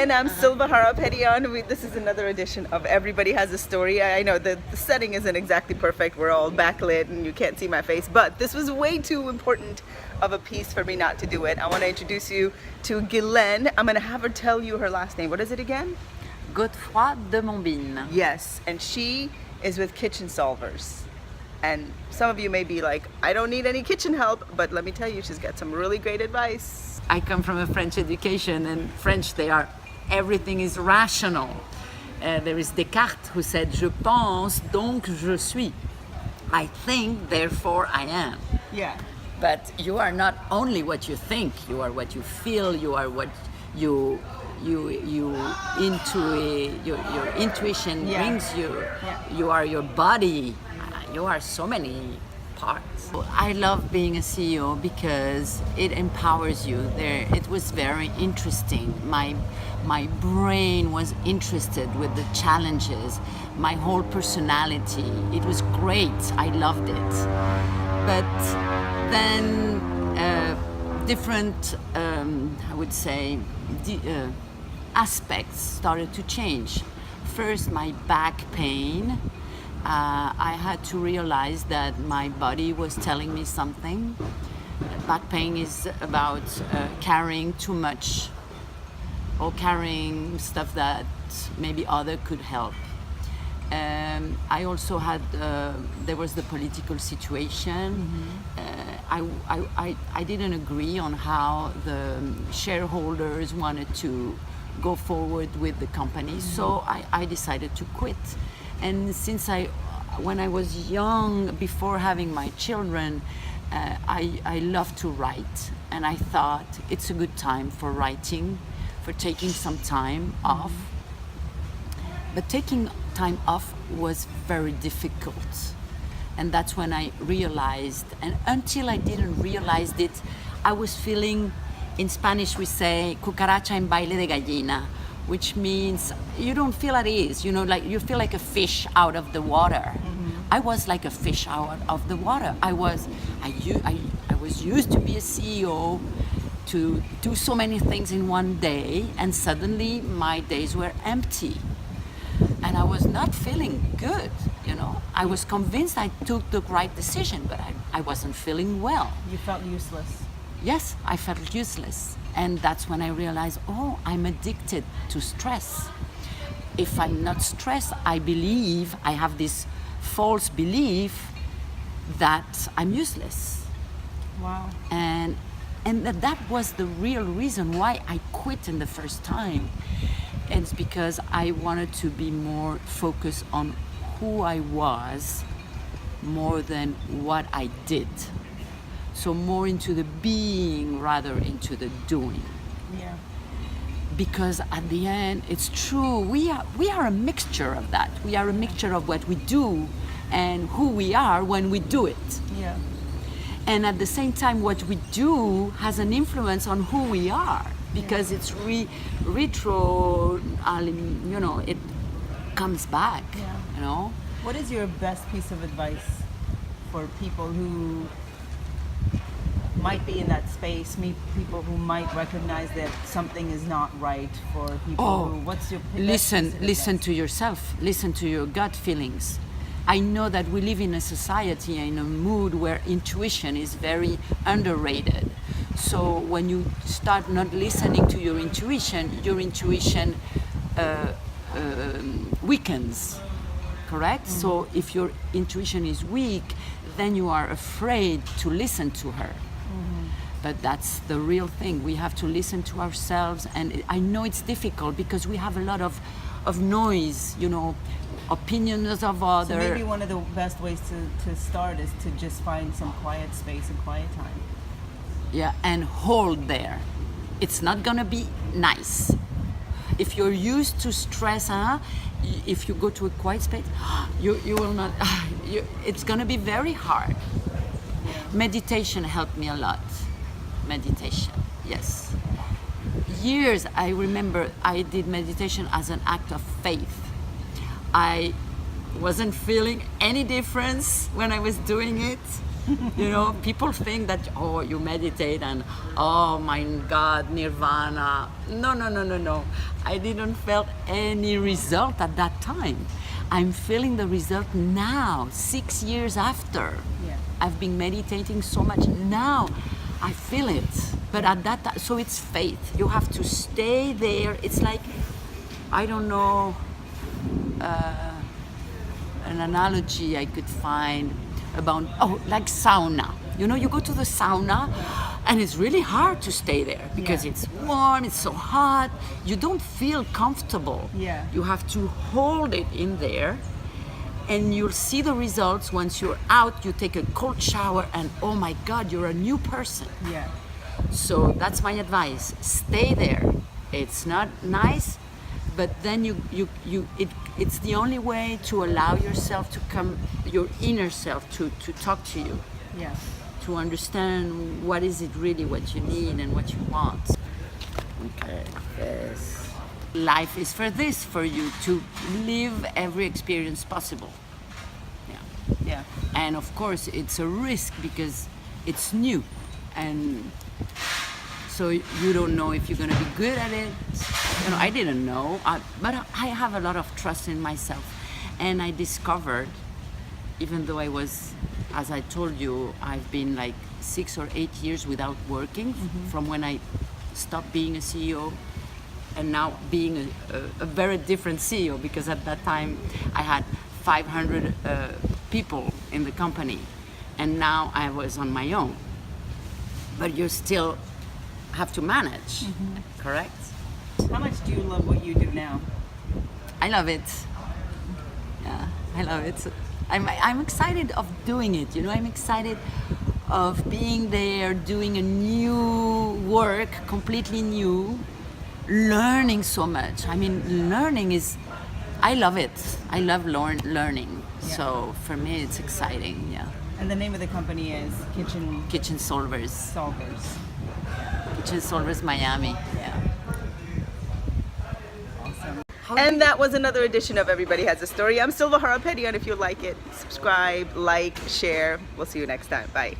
And I'm Silva Harapetian. This is another edition of Everybody Has a Story. I know the setting isn't exactly perfect. We're all backlit and you can't see my face, but this was way too important of a piece for me not to do it. I want to introduce you to Guylaine. I'm going to have her tell you her last name. What is it again? Godefroy de Montbine. Yes, and she is with Kitchen Solvers. And some of you may be like, I don't need any kitchen help, but let me tell you, she's got some really great advice. I come from a French education, and French, everything is rational. There is Descartes who said, Je pense, donc je suis. I think, therefore I am. Yeah. But you are not only what you think, you are what you feel, you are what your intuition brings you. Yeah. You are your body. You are so many parts. I love being a CEO because it empowers you. It was very interesting. My brain was interested with the challenges. My whole personality. It was great. I loved it. But then different, I would say, aspects started to change. First, my back pain. I had to realize that my body was telling me something. Back pain is about carrying too much or carrying stuff that maybe other could help. I also had, there was the political situation. Mm-hmm. I didn't agree on how the shareholders wanted to go forward with the company, mm-hmm. So I decided to quit. And since when I was young, before having my children, I loved to write. And I thought it's a good time for writing, for taking some time off. But taking time off was very difficult. And that's when I realized, and until I didn't realize it, I was feeling, in Spanish we say, cucaracha en baile de gallina, which means you don't feel at ease, like you feel like a fish out of the water. Mm-hmm. I was like a fish out of the water. I was used to be a CEO, to do so many things in one day, and suddenly my days were empty. And I was not feeling good, I was convinced I took the right decision, but I wasn't feeling well. You felt useless. Yes, I felt useless. And that's when I realized, I'm addicted to stress. If I'm not stressed, I have this false belief that I'm useless. Wow. And that was the real reason why I quit in the first time. And it's because I wanted to be more focused on who I was more than what I did. So more into the being rather into the doing. Yeah. Because at the end, it's true, we are a mixture of that. We are a mixture of what we do and who we are when we do it. Yeah. And at the same time, what we do has an influence on who we are, because it's retro, it comes back, What is your best piece of advice for people who might be in that space, people who might recognize that something is not right for people who, what's your listen to yourself, listen to your gut feelings. I know that we live in a society, in a mood where intuition is very underrated. So when you start not listening to your intuition weakens, correct? Mm-hmm. So if your intuition is weak, then you are afraid to listen to her. Mm-hmm. But that's the real thing. We have to listen to ourselves, and I know it's difficult because we have a lot of noise, opinions of others. So maybe one of the best ways to start is to just find some quiet space and quiet time. Yeah, and hold there. It's not gonna be nice. If you're used to stress, if you go to a quiet space, you will not, it's gonna be very hard. Meditation helped me a lot. Meditation, yes. Years, I remember I did meditation as an act of faith. I wasn't feeling any difference when I was doing it. You know, people think that, oh, you meditate and, oh my God, nirvana. No, no, no, no, no. I didn't feel any result at that time. I'm feeling the result now, 6 years after. Yeah. I've been meditating so much. Now I feel it. But at that time, so it's faith. You have to stay there. It's like, I don't know, an analogy I could find about, oh, like sauna. You know, you go to the sauna and it's really hard to stay there because it's warm, it's so hot. You don't feel comfortable. Yeah. You have to hold it in there and you'll see the results once you're out. You take a cold shower and oh my God, you're a new person. Yeah. So that's my advice. Stay there. It's not nice, but then it's the only way to allow yourself to come, your inner self to talk to you, Yeah. to understand what is it really what you need and what you want. Okay, yes. Life is for this, for you to live every experience possible. Yeah. Yeah. And of course, it's a risk because it's new. And so you don't know if you're going to be good at it. You know, I didn't know, but I have a lot of trust in myself. And I discovered, even though I was, as I told you, I've been like 6 or 8 years without working from when I stopped being a CEO and now being a very different CEO, because at that time I had 500 people in the company and now I was on my own. But you still have to manage, correct? How much do you love what you do now? I love it. Yeah, I love it. I'm excited of doing it. You know, I'm excited of being there, doing a new work, completely new, learning so much. I mean, learning is, I love it. I love learning. Yeah. So for me, it's exciting. Yeah. And the name of the company is Kitchen Solvers. Solvers. Kitchen Solvers Miami. Yeah. Awesome. And that was another edition of Everybody Has a Story. I'm Silva Harapetian. If you like it, subscribe, like, share. We'll see you next time. Bye.